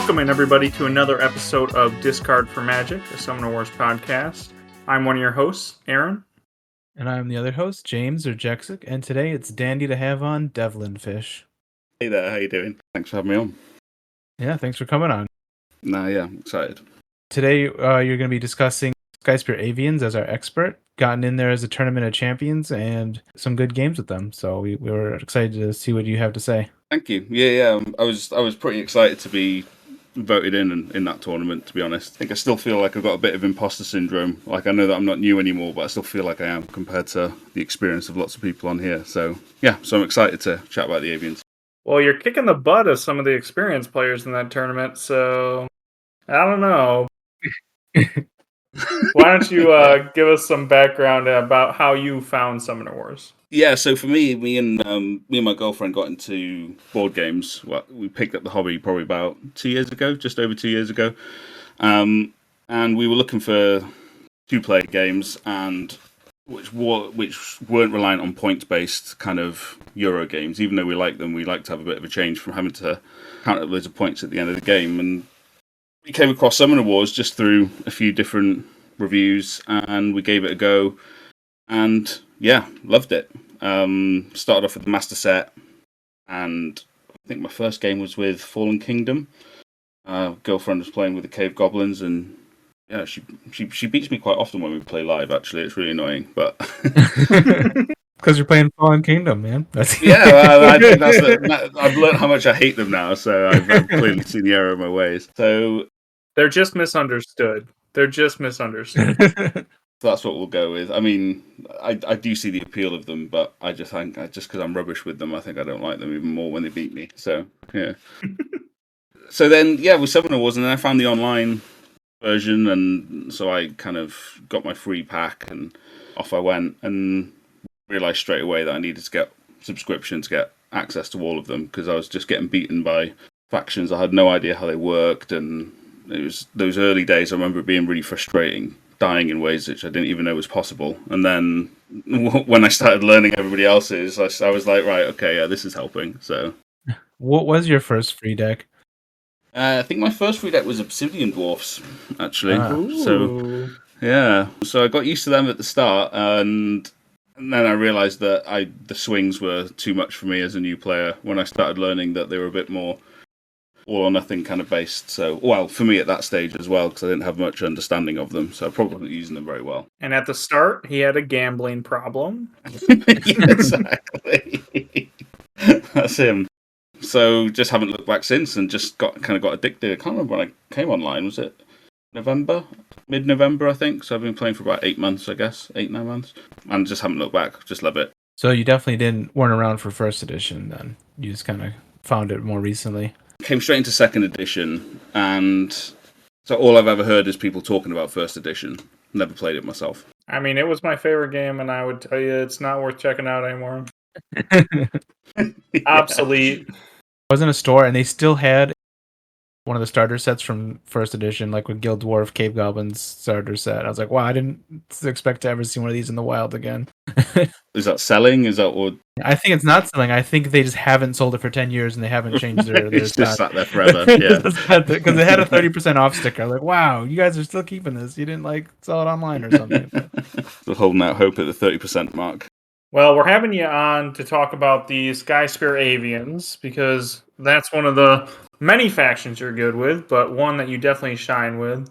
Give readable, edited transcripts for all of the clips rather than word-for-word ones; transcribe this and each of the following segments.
Welcome in everybody to another episode of Discard for Magic, a Summoner Wars podcast. I'm one of your hosts, Aaron. And I'm the other host, James or Jexic, and today it's dandy to have on Devlinfish. Hey there, how you doing? Thanks for having me on. Yeah, thanks for coming on. I'm excited. Today you're going to be discussing Skyspear Avians as our expert. Gotten in there as a tournament of champions and some good games with them. So we were excited to see what you have to say. Thank you. Yeah. I was pretty excited to be voted in that tournament, to be honest. I think I still feel like I've got a bit of imposter syndrome. Like, I know that I'm not new anymore, but I still feel like I am compared to the experience of lots of people on here. So I'm excited to chat about the Avians. Well, you're kicking the butt of some of the experienced players in that tournament, so I don't know. Why don't you give us some background about how you found Summoner Wars? Yeah, so for me and my girlfriend got into board games. Well, we picked up the hobby probably about 2 years ago, just over 2 years ago, and we were looking for two-player games, and which weren't reliant on points-based kind of Euro games. Even though we like them, we like to have a bit of a change from having to count up loads of points at the end of the game. And we came across Summoner Wars just through a few different reviews, and we gave it a go, and loved it. Started off with the master set, and I think my first game was with Fallen Kingdom. Girlfriend was playing with the Cave Goblins, and she beats me quite often when we play live. Actually, it's really annoying, but because you're playing Fallen Kingdom, man. I think I've learned how much I hate them now, so I've clearly seen the error of my ways. So they're just misunderstood. So that's what we'll go with. I mean, I do see the appeal of them, but I just think, just because I'm rubbish with them, I think I don't like them even more when they beat me. So, yeah. So then, with Summoner Wars, and then I found the online version, and so I kind of got my free pack, and off I went, and realised straight away that I needed to get subscription to get access to all of them, because I was just getting beaten by factions. I had no idea how they worked, and it was those early days. I remember it being really frustrating, dying in ways which I didn't even know was possible. And then when I started learning everybody else's, I was like, right, okay, this is helping. So, what was your first free deck? I think my first free deck was Obsidian Dwarfs, actually. Ooh. So I got used to them at the start, and then I realised that the swings were too much for me as a new player when I started learning that they were a bit more all or nothing kind of based. So, well, for me at that stage as well, because I didn't have much understanding of them, so I probably wasn't using them very well. And at the start, he had a gambling problem. Exactly. That's him. So, just haven't looked back since, and just got addicted. I can't remember when I came online. Was it November? Mid-November, I think. So I've been playing for about 8 months, I guess. 8-9 months. And just haven't looked back. Just love it. So you definitely weren't around for first edition then. You just kind of found it more recently. Came straight into second edition, and so all I've ever heard is people talking about first edition. Never played it myself. I mean, it was my favorite game, and I would tell you it's not worth checking out anymore. Obsolete. I was in a store, and they still had one of the starter sets from first edition, like with Guild Dwarf Cave Goblins starter set. I was like, wow, I didn't expect to ever see one of these in the wild again. Is that selling? Is that what? I think it's not selling. I think they just haven't sold it for 10 years and they haven't changed their It's stock. just sat there forever. Yeah, because they had a 30% off sticker. Like, wow, you guys are still keeping this. You didn't sell it online or something. Still holding out hope at the 30% mark. Well, we're having you on to talk about the Skyspear Avians, because that's one of the many factions you're good with, but one that you definitely shine with.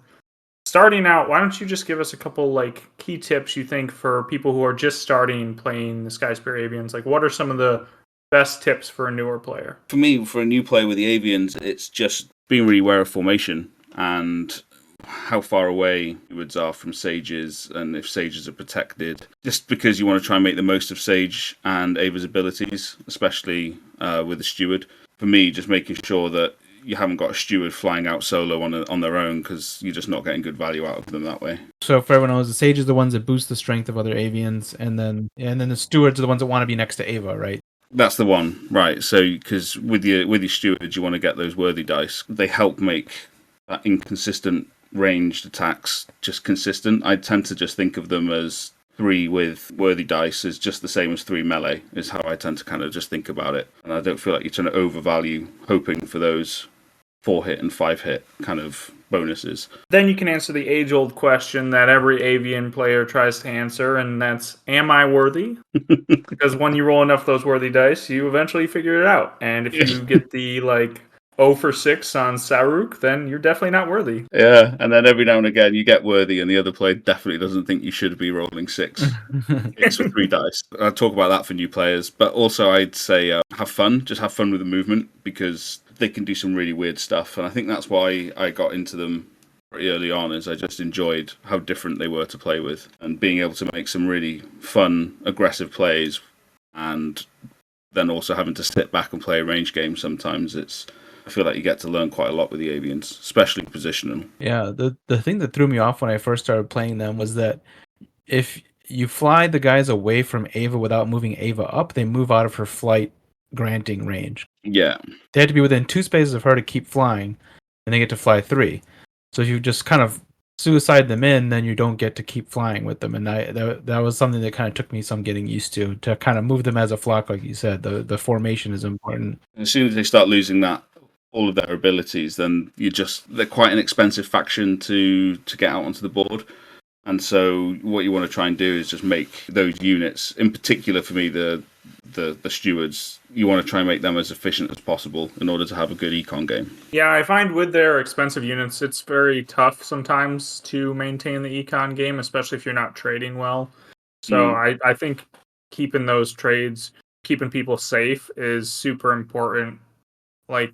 Starting out, why don't you just give us a couple key tips you think for people who are just starting playing the Skyspear Avians? Like, what are some of the best tips for a newer player? For me, for a new player with the Avians, it's just being really aware of formation and how far away woods are from sages, and if sages are protected, just because you want to try and make the most of Sage and Ava's abilities, especially with the Steward. For me, just making sure that you haven't got a Steward flying out solo on their own, because you're just not getting good value out of them that way. So for everyone knows, the sages are the ones that boost the strength of other Avians, and then the stewards are the ones that want to be next to Ava, right? That's the one, right? So because with your stewards, you want to get those worthy dice. They help make that inconsistent ranged attacks just consistent. I tend to just think of them as 3 with worthy dice is just the same as 3 melee, is how I tend to kind of just think about it. And I don't feel like you're trying to overvalue hoping for those 4-hit and 5-hit kind of bonuses. Then you can answer the age-old question that every Avian player tries to answer, and that's, am I worthy? Because when you roll enough of those worthy dice, you eventually figure it out. And if you get the, 0 for 6 on Saruk, then you're definitely not worthy. Yeah, and then every now and again you get worthy, and the other player definitely doesn't think you should be rolling 6 for 3 dice. I'd talk about that for new players, but also I'd say have fun. Just have fun with the movement, because they can do some really weird stuff, and I think that's why I got into them pretty early on, is I just enjoyed how different they were to play with, and being able to make some really fun, aggressive plays, and then also having to sit back and play a range game sometimes. I feel like you get to learn quite a lot with the Avians, especially positional. Yeah, the thing that threw me off when I first started playing them was that if you fly the guys away from Ava without moving Ava up, they move out of her flight granting range. Yeah. They had to be within 2 spaces of her to keep flying, and they get to fly 3. So if you just kind of suicide them in, then you don't get to keep flying with them. And that was something that kind of took me some getting used to kind of move them as a flock, like you said. The formation is important. As soon as they start losing all of their abilities, then they're quite an expensive faction to get out onto the board. And so what you want to try and do is just make those units, in particular for me, the stewards, you want to try and make them as efficient as possible in order to have a good econ game. Yeah, I find with their expensive units, it's very tough sometimes to maintain the econ game, especially if you're not trading well. So I think keeping those trades, keeping people safe is super important. Like,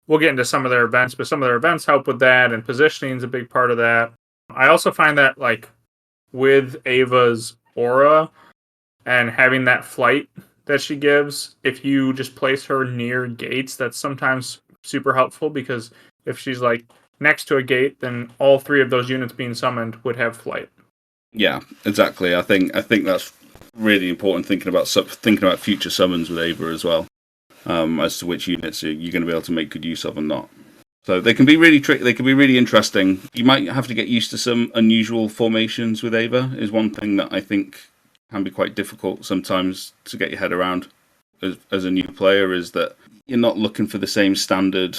we'll get into some of their events, but some of their events help with that, and positioning is a big part of that. I also find that, with Ava's aura and having that flight that she gives, if you just place her near gates, that's sometimes super helpful, because if she's next to a gate, then all 3 of those units being summoned would have flight. Yeah, exactly. I think that's really important, thinking about future summons with Ava as well, as to which units you're going to be able to make good use of and not. So they can be really tricky. They can be really interesting. You might have to get used to some unusual formations with Ava. Is one thing that I think can be quite difficult sometimes to get your head around as a new player, is that you're not looking for the same standard,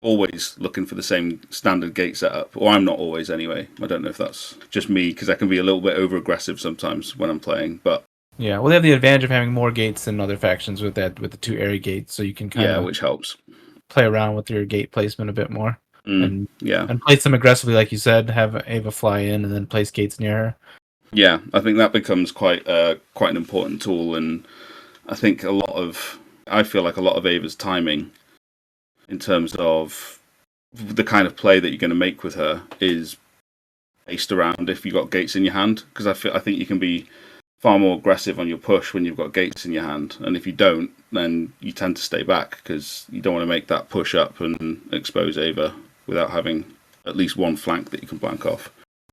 always looking for the same standard gate setup. Or I'm not always anyway. I don't know if that's just me, because I can be a little bit over aggressive sometimes when I'm playing. But yeah, well, they have the advantage of having more gates than other factions with the 2 area gates, so you can kind of which helps play around with your gate placement a bit more. And and place them aggressively, like you said, have Ava fly in and then place gates near her. Yeah, I think that becomes quite an important tool, and I think I feel like a lot of Ava's timing, in terms of the kind of play that you're going to make with her, is based around if you've got gates in your hand, because I think you can be far more aggressive on your push when you've got gates in your hand, and if you don't, then you tend to stay back, because you don't want to make that push up and expose Ava without having at least one flank that you can blank off.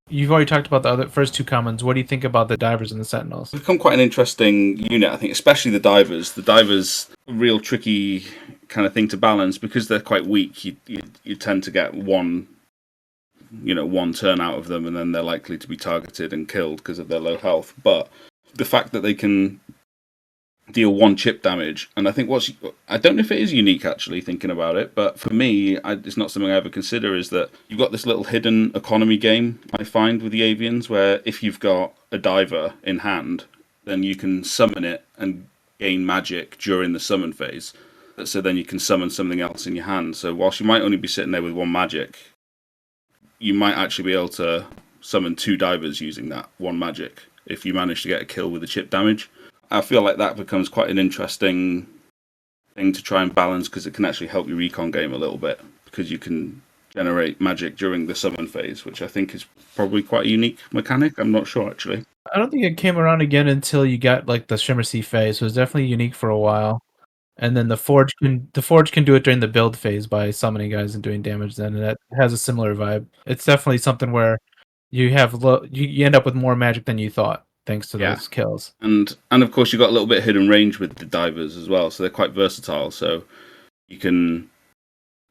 You've already talked about the first 2 commons. What do you think about the divers and the sentinels? It's become quite an interesting unit, I think, especially the divers. The divers, a real tricky kind of thing to balance, because they're quite weak. You tend to get one turn out of them, and then they're likely to be targeted and killed because of their low health. But the fact that they can deal 1 chip damage, and I think I don't know if it is unique, actually, thinking about it, but for me, it's not something I ever consider, is that you've got this little hidden economy game, I find, with the Avians, where if you've got a diver in hand, then you can summon it and gain magic during the summon phase. So then you can summon something else in your hand. So whilst you might only be sitting there with 1 magic, you might actually be able to summon 2 divers using that 1 magic if you manage to get a kill with the chip damage. I feel like that becomes quite an interesting thing to try and balance, because it can actually help your recon game a little bit, because you can generate magic during the summon phase, which I think is probably quite a unique mechanic. I'm not sure, actually. I don't think it came around again until you got the Shimmer Sea phase, so it was definitely unique for a while. And then the Forge can do it during the build phase by summoning guys and doing damage then, and that has a similar vibe. It's definitely something where you have you end up with more magic than you thought, thanks to those kills. And of course, you've got a little bit of hidden range with the divers as well, so they're quite versatile. So you can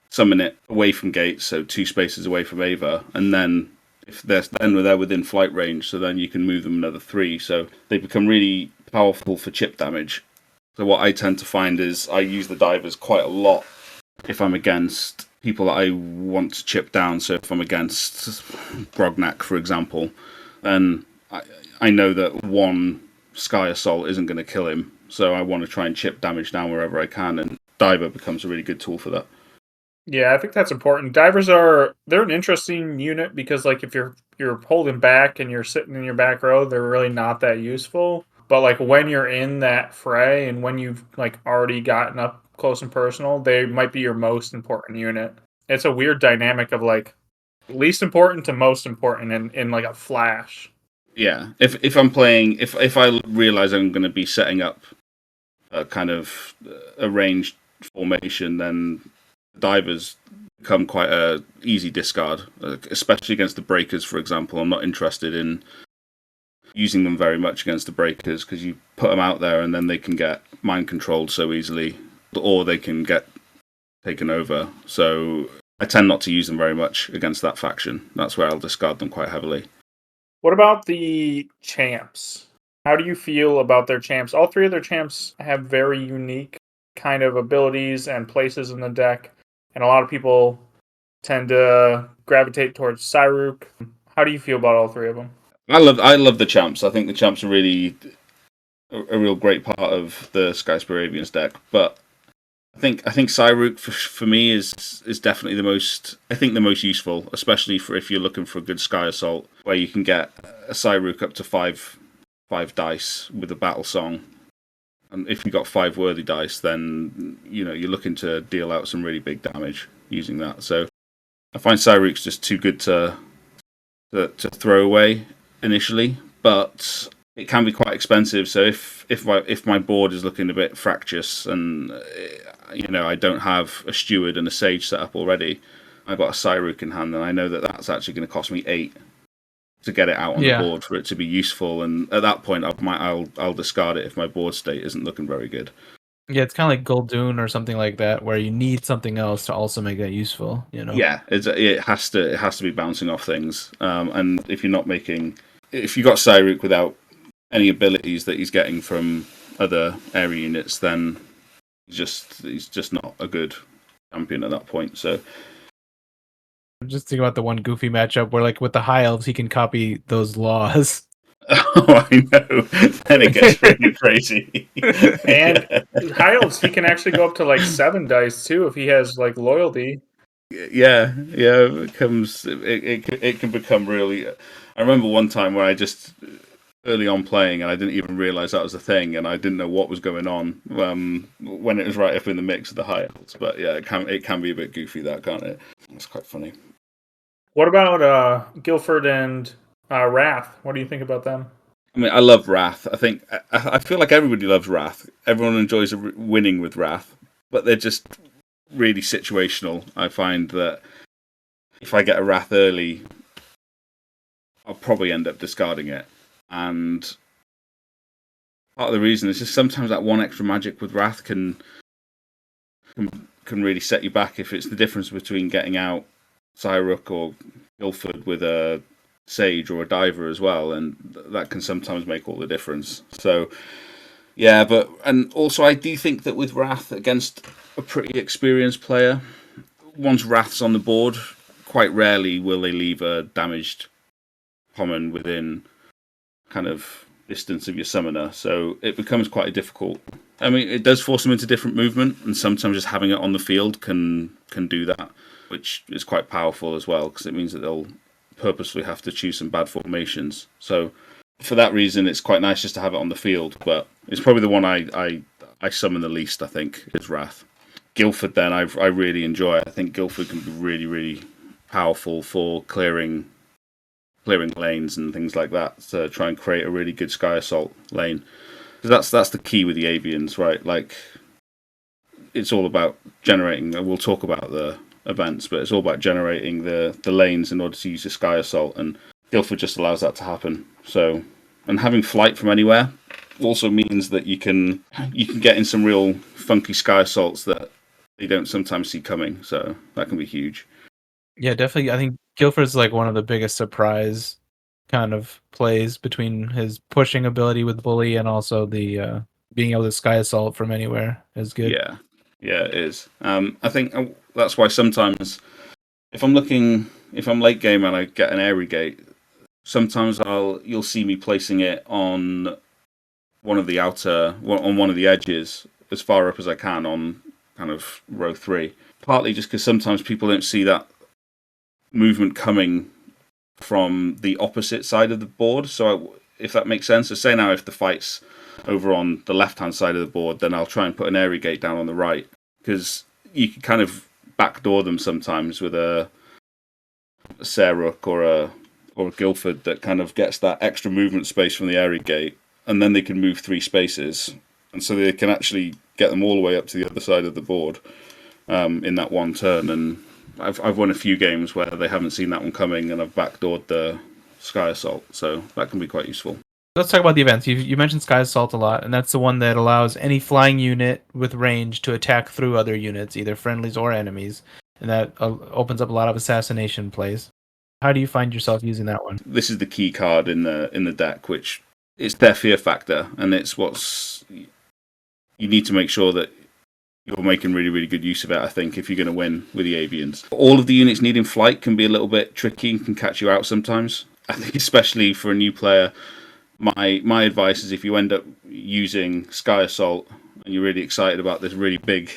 summon it away from gates, so 2 spaces away from Ava, and then if they're within flight range, so then you can move them another 3. So they become really powerful for chip damage. So what I tend to find is I use the divers quite a lot if I'm against people that I want to chip down. So if I'm against Grognak, for example, then I know that one Sky Assault isn't going to kill him. So I want to try and chip damage down wherever I can, and Diver becomes a really good tool for that. Yeah, I think that's important. They're an interesting unit because like if you're holding back and you're sitting in your back row, they're really not that useful. But like when you're in that fray and when you've like already gotten up close and personal, they might be your most important unit. It's a weird dynamic of like least important to most important in like a flash. Yeah, if I'm playing, if I realize I'm going to be setting up a kind of a ranged formation, then divers become quite a easy discard, especially against the breakers, for example. I'm not interested in using them very much against the breakers because you put them out there and then they can get mind controlled so easily, or they can get taken over. So I tend not to use them very much against that faction. That's where I'll discard them quite heavily. What about the champs? How do you feel about their champs? All three of their champs have very unique kind of abilities and places in the deck, and a lot of people tend to gravitate towards Cyruk. How do you feel about all three of them? I love the champs. I think the champs are really a real great part of the Skyspear Avians deck, but I think Cyruk for me is definitely the most useful, especially for if you're looking for a good Sky Assault where you can get a Cyruk up to five dice with a battle song. And if you've got 5 worthy dice, then you're looking to deal out some really big damage using that. So I find Cyruk's just too good to throw away initially, but it can be quite expensive. So if my board is looking a bit fractious and I don't have a steward and a sage set up already, I've got a Cyruk in hand, and I know that that's actually going to cost me 8 to get it out on the board for it to be useful. And at that point, I'll discard it if my board state isn't looking very good. Yeah, it's kind of like Gul'dun or something like that, where you need something else to also make that useful. Yeah, it has to be bouncing off things. And if you're not if you got Cyruk without any abilities that he's getting from other area units, then he's just not a good champion at that point. So just think about the one goofy matchup where, like, with the high elves, he can copy those laws. Oh, I know. Then it gets really crazy. And high elves, he can actually go up to like 7 dice too if he has like loyalty. Yeah, it can become really. I remember one time where I just early on playing, and I didn't even realize that was a thing, and I didn't know what was going on when it was right up in the mix of the high elves. But yeah, it can be a bit goofy, that, can't it? It's quite funny. What about Guilford and Wrath? What do you think about them? I mean, I love Wrath. I feel like everybody loves Wrath. Everyone enjoys winning with Wrath, but they're just really situational. I find that if I get a Wrath early, I'll probably end up discarding it. And part of the reason is just sometimes that one extra magic with Wrath can really set you back if it's the difference between getting out Cyruk or Guilford with a Sage or a Diver as well, and that can sometimes make all the difference. So yeah, and also I do think that with Wrath against a pretty experienced player, once Wrath's on the board, quite rarely will they leave a damaged common within kind of distance of your summoner, so it becomes quite difficult. I mean, it does force them into different movement, and sometimes just having it on the field can do that, which is quite powerful as well, because it means that they'll purposely have to choose some bad formations. So for that reason, it's quite nice just to have it on the field, but it's probably the one I summon the least, I think, is Wrath. Guilford, then, I really enjoy. I think Guilford can be really, really powerful for clearing lanes and things like that, to try and create a really good Sky Assault lane. Because that's the key with the Avians, right? Like, it's all about generating. We'll talk about the events, but it's all about generating the lanes in order to use the Sky Assault, and Guilford just allows that to happen. So, and having flight from anywhere also means that you can get in some real funky Sky Assaults that you don't sometimes see coming. So that can be huge. Yeah, definitely. I think Guilford's like one of the biggest surprise kind of plays between his pushing ability with Bully and also the being able to Sky Assault from anywhere is good. Yeah. Yeah, it is. I think that's why sometimes if I'm late game and I get an airy gate, sometimes you'll see me placing it on one of the on one of the edges as far up as I can on kind of row 3. Partly just because sometimes people don't see that movement coming from the opposite side of the board. So if that makes sense, so say now if the fight's over on the left-hand side of the board, then I'll try and put an airy gate down on the right, because you can kind of backdoor them sometimes with a Saruk or a Guildford that kind of gets that extra movement space from the airy gate, and then they can move 3 spaces, and so they can actually get them all the way up to the other side of the board in that one turn. And I've won a few games where they haven't seen that one coming, and I've backdoored the Sky Assault, so that can be quite useful. Let's talk about the events. You mentioned Sky Assault a lot, and that's the one that allows any flying unit with range to attack through other units, either friendlies or enemies, and that opens up a lot of assassination plays. How do you find yourself using that one? This is the key card in the deck, which is their fear factor, and it's what's you need to make sure that you're making really, really good use of it, I think, if you're going to win with the Avians. All of the units needing flight can be a little bit tricky and can catch you out sometimes. I think especially for a new player, my advice is if you end up using Sky Assault and you're really excited about this really big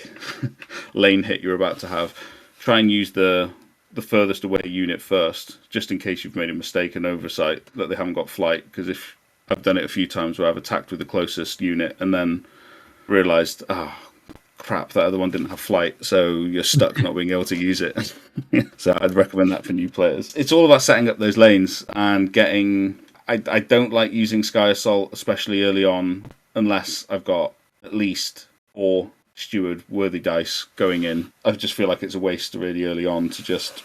lane hit you're about to have, try and use the furthest away unit first, just in case you've made a mistake and oversight that they haven't got flight. Because if I've done it a few times where I've attacked with the closest unit and then realised, crap, that other one didn't have flight, so you're stuck not being able to use it. So I'd recommend that for new players. It's all about setting up those lanes and getting... I don't like using Sky Assault, especially early on, unless I've got at least 4 Steward worthy dice going in. I just feel like it's a waste really early on to just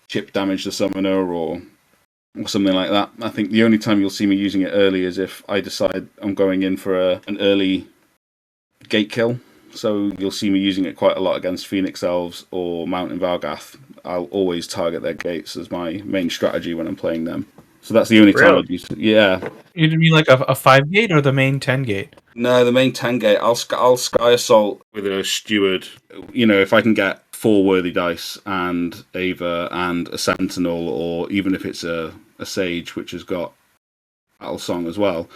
chip damage the summoner or something like that. I think the only time you'll see me using it early is if I decide I'm going in for an early gate kill. So you'll see me using it quite a lot against Phoenix Elves or Mountain Valgath. I'll always target their gates as my main strategy when I'm playing them. So that's the only time I'd use it. Yeah. You mean like a 5 gate or the main 10 gate? No, the main 10 gate. I'll Sky Assault with a Steward. You know, if I can get 4 worthy dice and Ava and a Sentinel, or even if it's a Sage which has got Battle Song as well,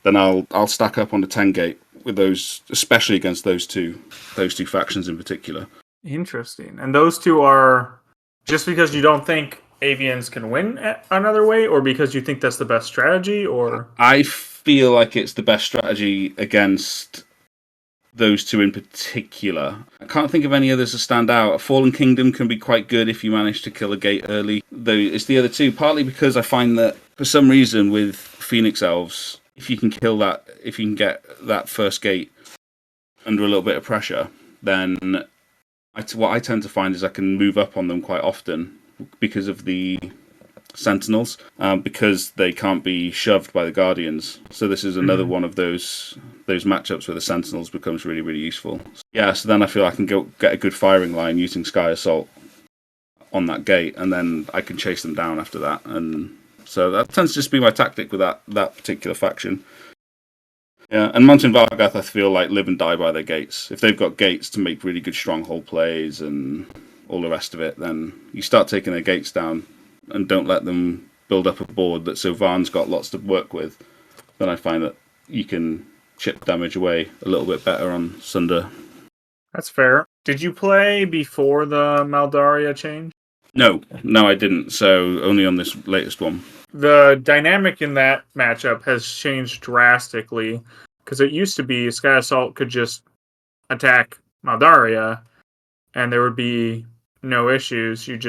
then I'll stack up on the 10 gate with those, especially against those two factions in particular. Interesting. And those two are just because you don't think Avians can win another way, or because you think that's the best strategy, or? I feel like it's the best strategy against those two in particular. I can't think of any others that stand out. A Fallen Kingdom can be quite good if you manage to kill a gate early, though it's the other two, partly because I find that for some reason with Phoenix Elves, if you can get that first gate under a little bit of pressure, then what I tend to find is I can move up on them quite often because of the Sentinels, because they can't be shoved by the Guardians. So this is another one of those matchups where the Sentinels becomes really, really useful. Yeah, so then I feel I can get a good firing line using Sky Assault on that gate, and then I can chase them down after that. And so that tends to just be my tactic with that particular faction. Yeah, and Mountain Valgath, I feel like live and die by their gates. If they've got gates to make really good stronghold plays and all the rest of it, then you start taking their gates down and don't let them build up a board that so Varn's got lots to work with, then I find that you can chip damage away a little bit better on Sunder. That's fair. Did you play before the Maldaria change? No, I didn't. So only on this latest one. The dynamic in that matchup has changed drastically, because it used to be Sky Assault could just attack Maldaria and there would be no issues. It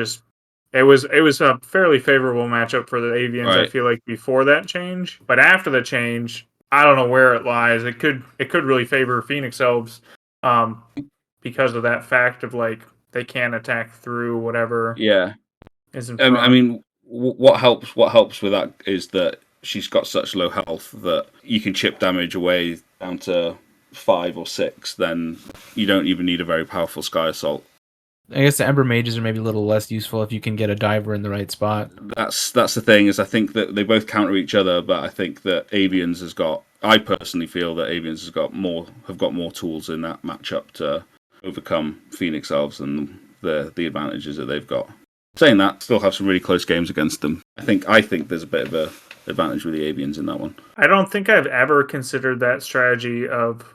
was a fairly favorable matchup for the Avians, right. I feel like, before that change. But after the change, I don't know where it lies. It could really favor Phoenix Elves because of that fact of, like, they can attack through whatever is in front. I mean, what helps with that is that she's got such low health that you can chip damage away down to 5 or 6, then you don't even need a very powerful Sky Assault. I guess the Ember Mages are maybe a little less useful if you can get a diver in the right spot. That's the thing, is I think that they both counter each other, but I think that Avians has got... I personally feel that Avians have got more tools in that matchup to overcome Phoenix Elves and the advantages that they've got. Saying that, still have some really close games against them. I think there's a bit of a advantage with the Avians in that one. I don't think I've ever considered that strategy of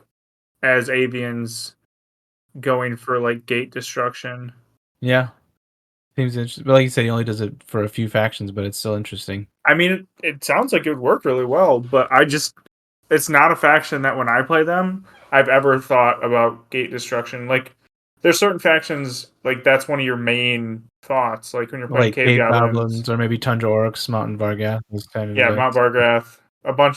as Avians going for like gate destruction. Yeah. Seems interesting. But like you said, he only does it for a few factions, but it's still interesting. I mean, it sounds like it would work really well, but it's not a faction that when I play them, I've ever thought about gate destruction. Like, there's certain factions, like, that's one of your main thoughts. Like, when you're playing Like Cave Cave Goblins. Goblins or maybe Tundra Orcs, Mountain Vargath. Yeah, Mount Bargrath.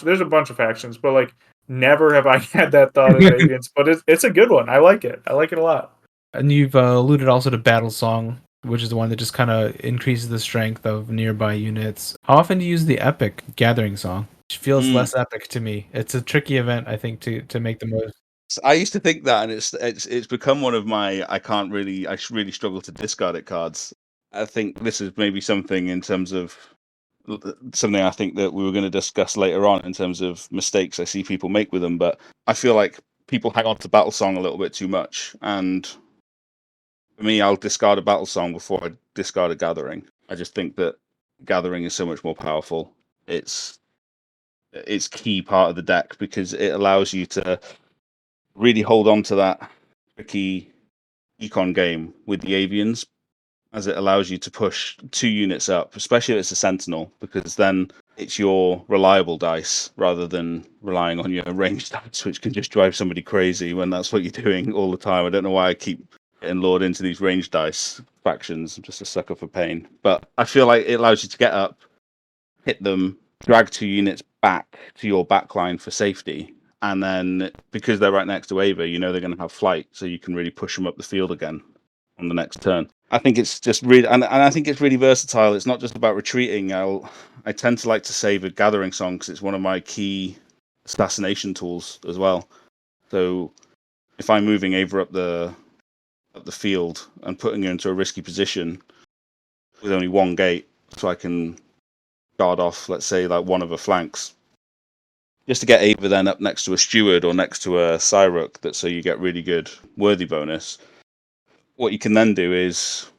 There's a bunch of factions, but, like, never have I had that thought as Avians. But it's a good one. I like it. I like it a lot. And you've alluded also to Battle Song, which is the one that just kind of increases the strength of nearby units. How often do you use the Epic Gathering Song? Which feels less epic to me. It's a tricky event, I think, to make the most. I used to think that, and it's become one of my I really struggle to discard it cards. I think this is maybe something in terms of something I think that we were going to discuss later on in terms of mistakes I see people make with them, but I feel like people hang on to Battle Song a little bit too much, and for me, I'll discard a Battle Song before I discard a Gathering. I just think that Gathering is so much more powerful. It's key part of the deck because it allows you to really hold on to that tricky econ game with the Avians, as it allows you to push 2 units up, especially if it's a Sentinel, because then it's your reliable dice rather than relying on your ranged dice, which can just drive somebody crazy when that's what you're doing all the time. I don't know why I keep getting lured into these ranged dice factions. I'm just a sucker for pain. But I feel like it allows you to get up, hit them, drag 2 units back to your backline for safety, and then because they're right next to Ava, you know they're going to have flight, so you can really push them up the field again on the next turn. I think it's just really, and I think it's really versatile. It's not just about retreating. I tend to like to save a Gathering Song because it's one of my key assassination tools as well. So if I'm moving Ava up the field and putting her into a risky position with only one gate, so I can guard off, let's say, like one of her flanks, just to get Ava then up next to a Steward or next to a Cyruk, so you get really good worthy bonus. What you can then do is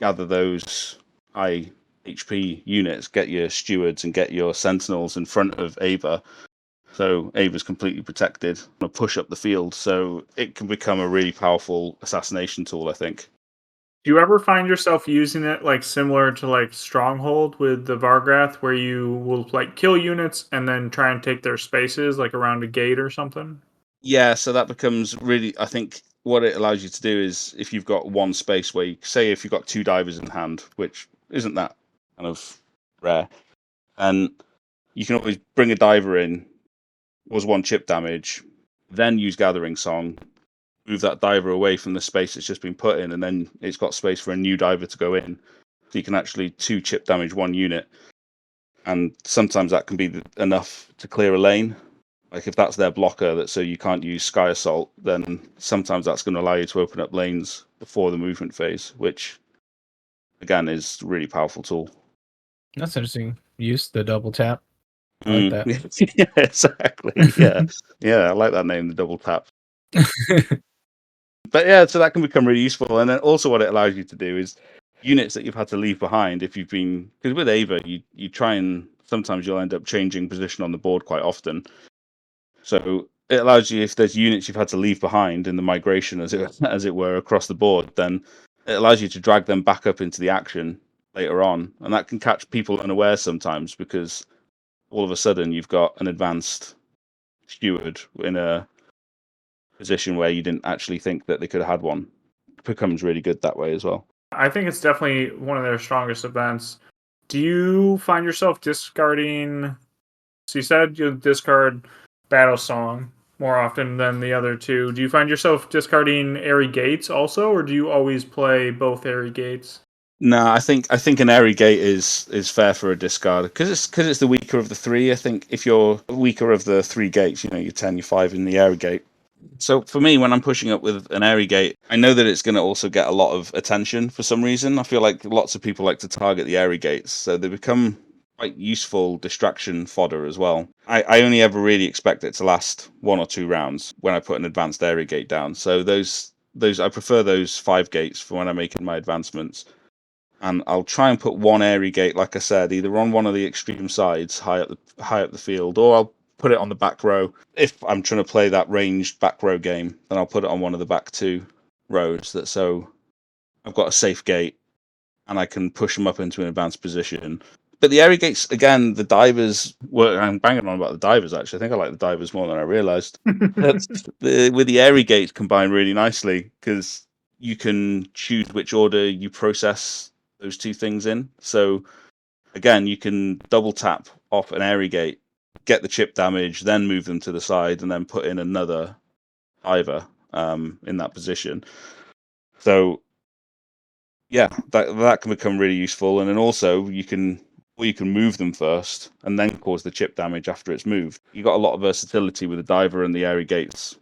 gather those high HP units, get your Stewards and get your Sentinels in front of Ava, so Ava's completely protected, and push up the field, so it can become a really powerful assassination tool, I think. Do you ever find yourself using it like similar to like Stronghold with the Vargrath, where you will like kill units and then try and take their spaces like around a gate or something? Yeah, so that becomes really, I think what it allows you to do is if you've got one space where if you've got 2 divers in hand, which isn't that kind of rare, and you can always bring a diver in, was 1 chip damage, then use Gathering Song, move that diver away from the space it's just been put in, and then it's got space for a new diver to go in. So you can actually 2 chip damage 1 unit, and sometimes that can be enough to clear a lane. Like if that's their blocker, so you can't use Sky Assault, then sometimes that's going to allow you to open up lanes before the movement phase, which again is a really powerful tool. That's interesting. Use the double tap. I like that. Yeah, exactly. Yeah, I like that name, the double tap. But yeah, so that can become really useful. And then also what it allows you to do is units that you've had to leave behind if you've been, because with Ava, you try and sometimes you'll end up changing position on the board quite often. So it allows you, if there's units you've had to leave behind in the migration, as it were, across the board, then it allows you to drag them back up into the action later on. And that can catch people unaware sometimes because all of a sudden you've got an advanced Steward in a position where you didn't actually think that they could have had one. It becomes really good that way as well. I think it's definitely one of their strongest events. Do you find yourself discarding? So you said you discard Battle Song more often than the other 2. Do you find yourself discarding Airy Gates also, or do you always play both Airy Gates? No, I think an Airy Gate is fair for a discard because it's the weaker of the 3. I think if you're weaker of the 3 gates, you're 10, you're 5 in the Airy Gate. So for me, when I'm pushing up with an Airy Gate, I know that it's going to also get a lot of attention for some reason. I feel like lots of people like to target the Airy Gates, so they become quite useful distraction fodder as well. I only ever really expect it to last 1 or 2 rounds when I put an advanced Airy Gate down. So those I prefer those 5 gates for when I'm making my advancements. And I'll try and put one airy gate, like I said, either on one of the extreme sides, high up the field, or I'll put it on the back row. If I'm trying to play that ranged back row game, then I'll put it on one of the back 2 rows. So I've got a safe gate, and I can push them up into an advanced position. But the airy gates, again, the divers. I'm banging on about the divers. Actually, I think I like the divers more than I realised. With the airy gates combine really nicely because you can choose which order you process those 2 things in. So again, you can double tap off an airy gate, get the chip damage, then move them to the side, and then put in another diver in that position. So yeah, that can become really useful. And then also you can move them first and then cause the chip damage after it's moved. You've got a lot of versatility with the diver and the airy gates.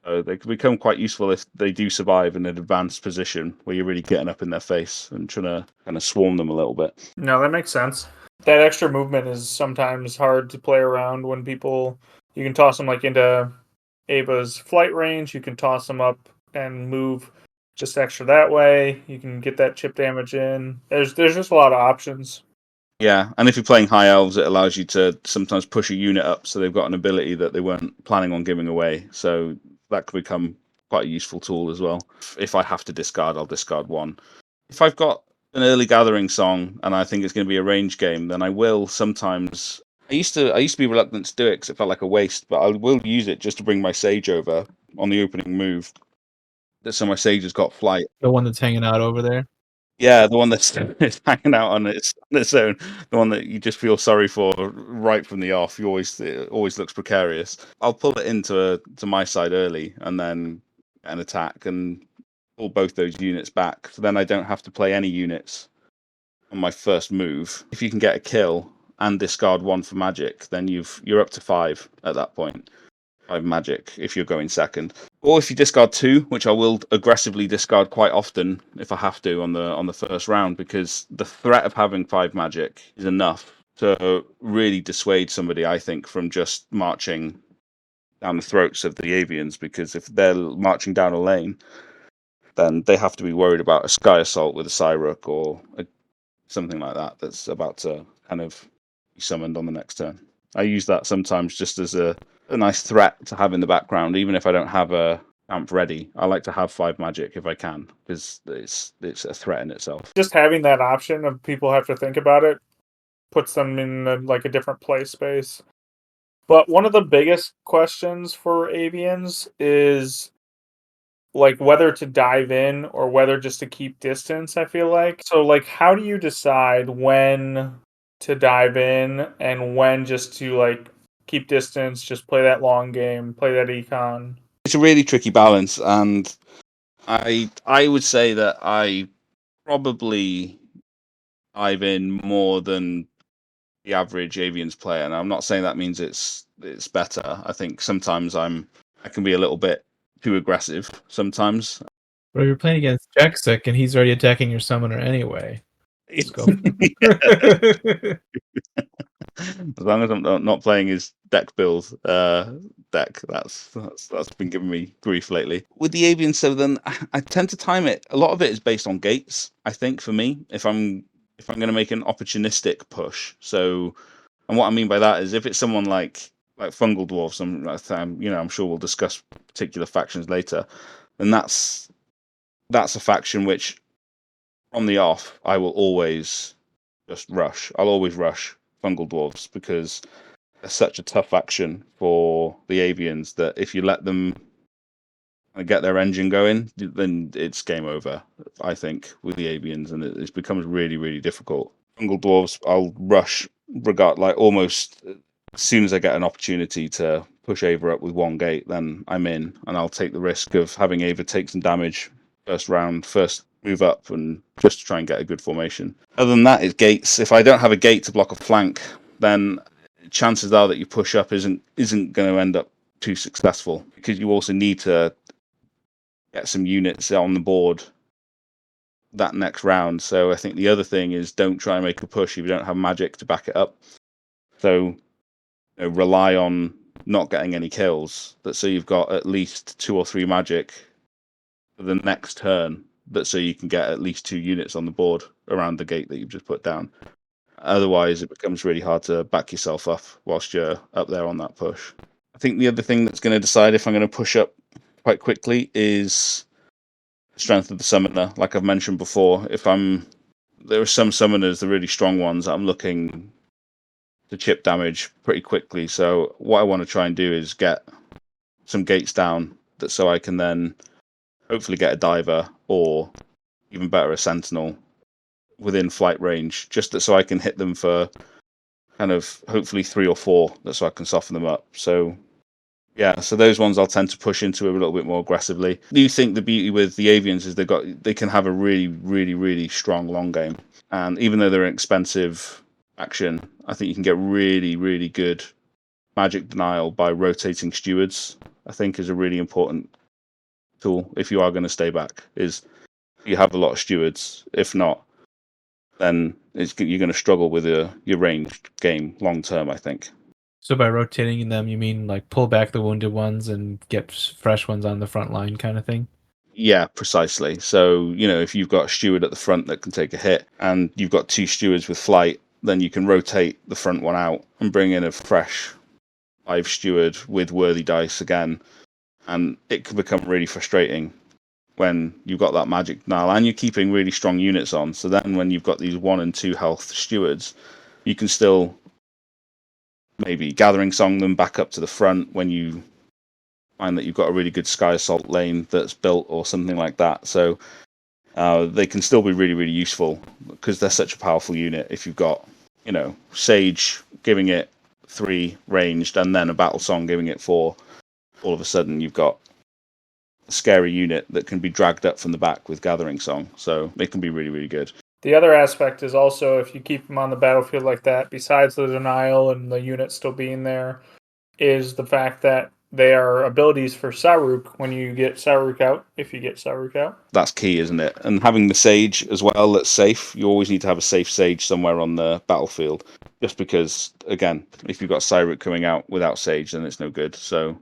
They can become quite useful if they do survive in an advanced position where you're really getting up in their face and trying to kind of swarm them a little bit. No, that makes sense. That extra movement is sometimes hard to play around when you can toss them like into Ava's flight range, you can toss them up and move just extra that way. You can get that chip damage in. There's just a lot of options. Yeah, and if you're playing high elves, it allows you to sometimes push a unit up so they've got an ability that they weren't planning on giving away. So that could become quite a useful tool as well. If I have to discard, I'll discard 1. If I've got an early gathering song and I think it's going to be a range game, then I will sometimes. I used to be reluctant to do it because it felt like a waste, but I will use it just to bring my sage over on the opening move. So my sage has got flight. The one that's hanging out over there. Yeah, the one that's hanging out on its own, the one that you just feel sorry for right from the off. It always looks precarious. I'll pull it to my side early, and then an attack and pull both those units back. So then I don't have to play any units on my first move. If you can get a kill and discard 1 for magic, then you're up to 5 at that point. 5 magic if you're going second. Or if you discard 2, which I will aggressively discard quite often if I have to on the first round, because the threat of having 5 magic is enough to really dissuade somebody, I think, from just marching down the throats of the Avians, because if they're marching down a lane, then they have to be worried about a Sky Assault with a Cyrook or something like that that's about to kind of be summoned on the next turn. I use that sometimes just as a nice threat to have in the background, even if I don't have a amp ready. I like to have 5 magic if I can, because it's a threat in itself. Just having that option of people have to think about it puts them in a different play space. But one of the biggest questions for Avians is whether to dive in or whether just to keep distance, I feel like. So how do you decide when to dive in and when just to keep distance, just play that long game, play that econ? It's a really tricky balance, and I would say that I probably dive in more than the average Avians player, and I'm not saying that means it's better. I think sometimes I can be a little bit too aggressive sometimes. But you're playing against Jaxic and he's already attacking your summoner anyway. Let's go. As long as I'm not playing his deck build deck, that's been giving me grief lately. With the Avian, so then I tend to time it. A lot of it is based on gates, I think, for me. If I'm going to make an opportunistic push, so, and what I mean by that is if it's someone like Fungal Dwarfs, I'm sure we'll discuss particular factions later, then that's a faction which, from the off, I will always just rush. I'll always rush Fungal Dwarves because they're such a tough faction for the Avians that if you let them get their engine going, then it's game over, I think, with the Avians, and it becomes really, really difficult. Fungal Dwarves, I'll rush almost as soon as I get an opportunity to push Ava up with 1 gate, then I'm in, and I'll take the risk of having Ava take some damage first move up, and just to try and get a good formation. Other than that, it's gates. If I don't have a gate to block a flank, then chances are that your push up isn't going to end up too successful, because you also need to get some units on the board that next round. So I think the other thing is don't try and make a push if you don't have magic to back it up. So rely on not getting any kills, so you've got at least 2 or 3 magic for the next turn, so you can get at least 2 units on the board around the gate that you've just put down. Otherwise, it becomes really hard to back yourself up whilst you're up there on that push. I think the other thing that's going to decide if I'm going to push up quite quickly is the strength of the summoner. Like I've mentioned before, there are some summoners, the really strong ones, that I'm looking to chip damage pretty quickly. So what I want to try and do is get some gates down, so I can then hopefully get a diver, or even better, a sentinel within flight range, just so I can hit them for kind of hopefully 3 or 4, so I can soften them up. So yeah, so those ones I'll tend to push into a little bit more aggressively. I do think the beauty with the Avians is they can have a really, really, really strong long game, and even though they're an expensive action, I think you can get really, really good magic denial by rotating stewards. I think is a really important tool if you are going to stay back. Is you have a lot of stewards. If not, then you're going to struggle with your ranged game long term, I think. So by rotating them, you mean like pull back the wounded ones and get fresh ones on the front line kind of thing? Yeah, precisely. So, if you've got a steward at the front that can take a hit and you've got 2 stewards with flight, then you can rotate the front one out and bring in a fresh 5 steward with worthy dice again. And it can become really frustrating when you've got that magic denial and you're keeping really strong units on. So then when you've got these 1 and 2 health stewards, you can still maybe gathering song them back up to the front when you find that you've got a really good Sky Assault lane that's built or something like that. So they can still be really, really useful because they're such a powerful unit. If you've got, Sage giving it 3 ranged and then a Battle Song giving it 4, all of a sudden you've got a scary unit that can be dragged up from the back with Gathering Song. So they can be really, really good. The other aspect is also if you keep them on the battlefield like that, besides the denial and the unit still being there, is the fact that they are abilities for Saruk when you get Saruk out, if you get Saruk out. That's key, isn't it? And having the Sage as well that's safe. You always need to have a safe Sage somewhere on the battlefield. Just because, again, if you've got Saruk coming out without Sage, then it's no good. So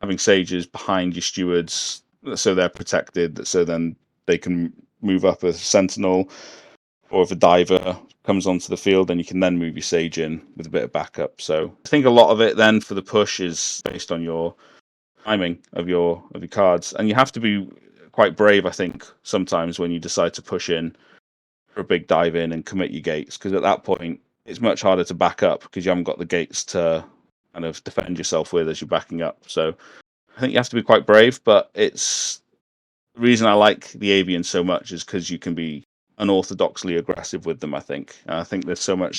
having Sages behind your stewards so they're protected, so then they can move up a Sentinel, or if a diver comes onto the field, then you can then move your Sage in with a bit of backup. So I think a lot of it then for the push is based on your timing of your cards, and you have to be quite brave, I think, sometimes when you decide to push in for a big dive in and commit your gates, because at that point it's much harder to back up because you haven't got the gates to kind of defend yourself with as you're backing up. So I think you have to be quite brave, but it's the reason I like the Avians so much is because you can be unorthodoxly aggressive with them, I think. And I think there's so many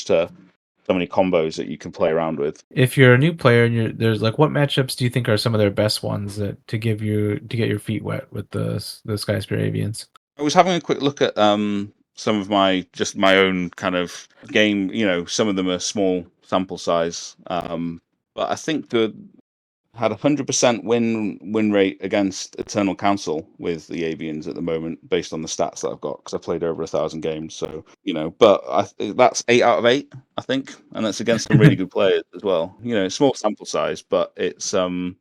combos that you can play around with. If you're a new player and there's like, what matchups do you think are some of their best ones to get your feet wet with the Skyspear Avians? I was having a quick look at some of my own kind of game. Some of them are small sample size, but I think had 100% win rate against Eternal Council with the Avians at the moment, based on the stats that I've got, because I played over 1,000 games. So but that's 8 out of 8, I think, and that's against some really good players as well. Small sample size, but it's I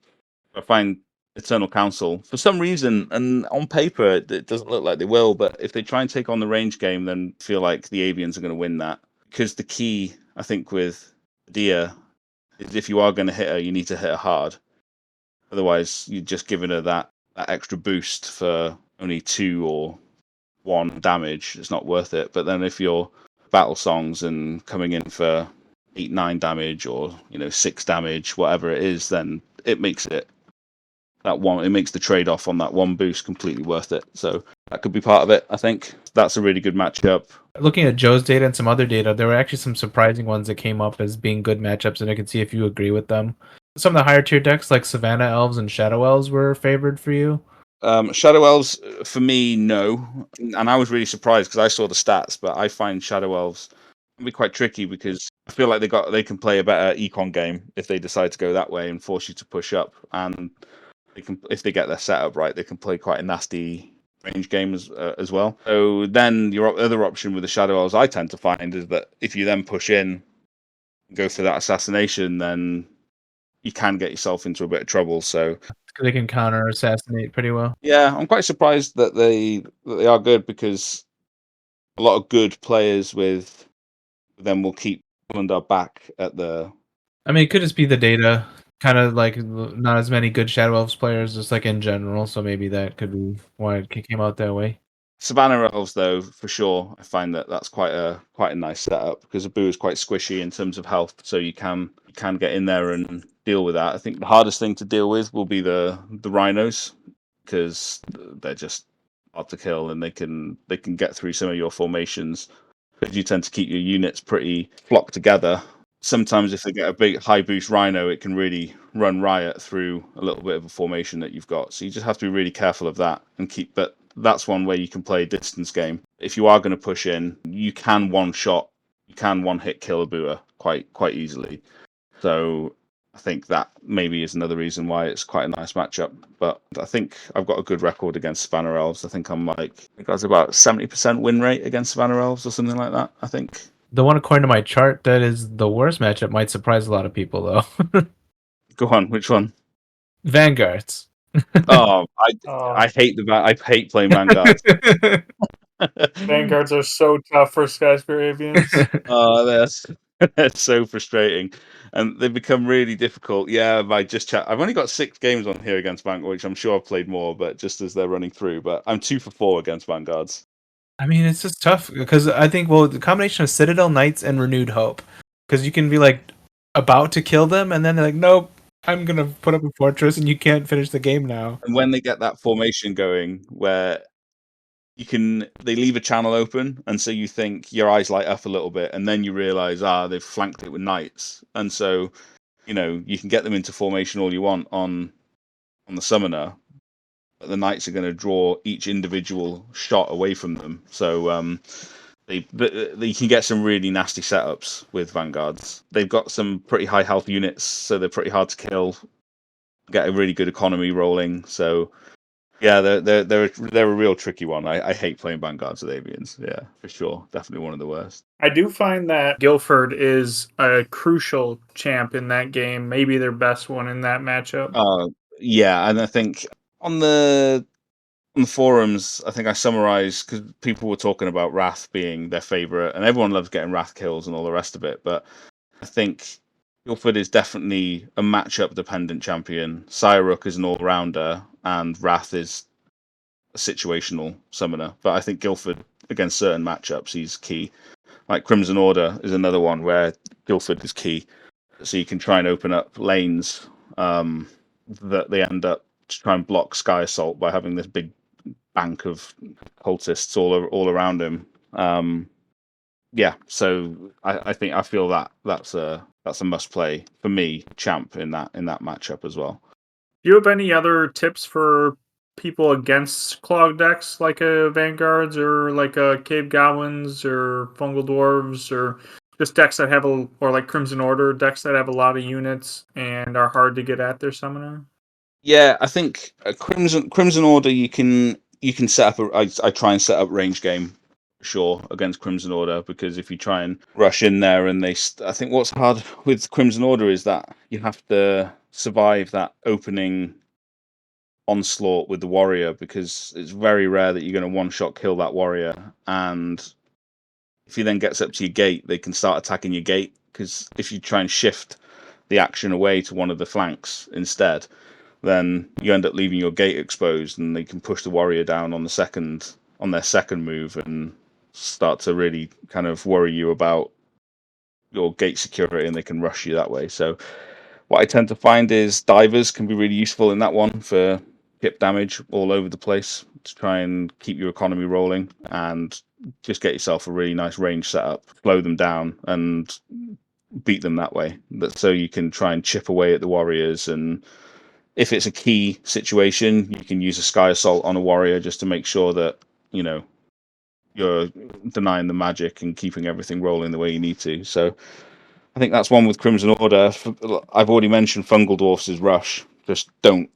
find Eternal Council for some reason, and on paper it doesn't look like they will, but if they try and take on the range game, then I feel like the Avians are going to win that, because the key, I think, with Dia is if you are going to hit her, you need to hit her hard. Otherwise, you're just giving her that extra boost for only 2 or 1 damage. It's not worth it. But then if you're battle songs and coming in for 8, 9 damage, or 6 damage, whatever it is, then it makes it it makes the trade-off on that 1 boost completely worth it. So that could be part of it, I think. That's a really good matchup. Looking at Joe's data and some other data, there were actually some surprising ones that came up as being good matchups, and I can see if you agree with them. Some of the higher tier decks like Savannah Elves and Shadow Elves were favored for you? Shadow Elves, for me, no. And I was really surprised because I saw the stats, but I find Shadow Elves can be quite tricky because I feel like they can play a better econ game if they decide to go that way and force you to push up. And if they get their setup right, they can play quite a nasty range game as well. So then your other option with the Shadow Elves, I tend to find, is that if you then push in and go for that assassination, then you can get yourself into a bit of trouble. So They can counter assassinate pretty well. Yeah, I'm quite surprised that they are good, because a lot of good players with them will keep Mundar back at the. I mean, it could just be the data. Kind of like not as many good Shadow Elves players, just like in general. So maybe that could be why it came out that way. Savannah Elves, though, for sure, I find that that's quite a nice setup, because Abu is quite squishy in terms of health, so you can get in there and deal with that. I think the hardest thing to deal with will be the rhinos, because they're just hard to kill, and they can get through some of your formations, because you tend to keep your units pretty flocked together. Sometimes if they get a big high boost rhino, it can really run riot through a little bit of a formation that you've got. So you just have to be really careful of that and keep. But that's one way you can play a distance game. If you are going to push in, you can one hit kill a Bua quite easily. So I think that maybe is another reason why it's quite a nice matchup. But I think I've got a good record against Savannah Elves. I think I was about 70% win rate against Savannah Elves or something like that, I think. The one according to my chart that is the worst matchup might surprise a lot of people, though. Go on, which one? Vanguards. Oh, I hate I hate playing Vanguards. Vanguards are so tough for Skyspear Avians. Oh, that's so frustrating, and they've become really difficult. Yeah, I've only got 6 games on here against Vanguard, which I'm sure I've played more, but just as they're running through. But I'm 2 for 4 against Vanguards. I mean, it's just tough because I think, well, the combination of Citadel Knights and Renewed Hope, because you can be like about to kill them, and then they're like, nope, I'm gonna put up a fortress, and you can't finish the game now. And when they get that formation going, where they leave a channel open, and so you think your eyes light up a little bit, and then you realize they've flanked it with knights, and so you can get them into formation all you want on the summoner, but the knights are going to draw each individual shot away from them. So they can get some really nasty setups with Vanguards. They've got some pretty high health units, so they're pretty hard to kill. Get a really good economy rolling. So yeah, they're a real tricky one. I hate playing Vanguards with Avians. Yeah, for sure, definitely one of the worst. I do find that Guildford is a crucial champ in that game, maybe their best one in that matchup. Yeah, and I think on the forums, I think I summarized, because people were talking about Wrath being their favorite, and everyone loves getting Wrath kills and all the rest of it. But I think Guildford is definitely a matchup dependent champion. Cyrook is an all rounder, and Wrath is a situational summoner. But I think Guildford, against certain matchups, he's key. Like Crimson Order is another one where Guildford is key. So you can try and open up lanes that they end up to try and block Sky Assault by having this big bank of cultists all around him. Yeah, so I feel that's a must play for me, champ in that matchup as well. Do you have any other tips for people against clog decks like a Vanguards or like a Cave Goblins or Fungal Dwarves, or just decks that have or like Crimson Order decks that have a lot of units and are hard to get at their summoner? Yeah, I think Crimson Order you can set up. I try and set up range game for sure against Crimson Order, because if you try and rush in there and I think what's hard with Crimson Order is that you have to survive that opening onslaught with the warrior, because it's very rare that you're going to one shot kill that warrior, and if he then gets up to your gate, they can start attacking your gate, because if you try and shift the action away to one of the flanks instead, then you end up leaving your gate exposed, and they can push the warrior down on their second move and start to really kind of worry you about your gate security, and they can rush you that way. So what I tend to find is divers can be really useful in that one for hip damage all over the place, to try and keep your economy rolling and just get yourself a really nice range setup, slow them down and beat them that way. So you can try and chip away at the warriors, and if it's a key situation, you can use a Sky Assault on a warrior just to make sure that, you're denying the magic and keeping everything rolling the way you need to. So I think that's one with Crimson Order. I've already mentioned Fungal Dwarfs' is Rush. Just don't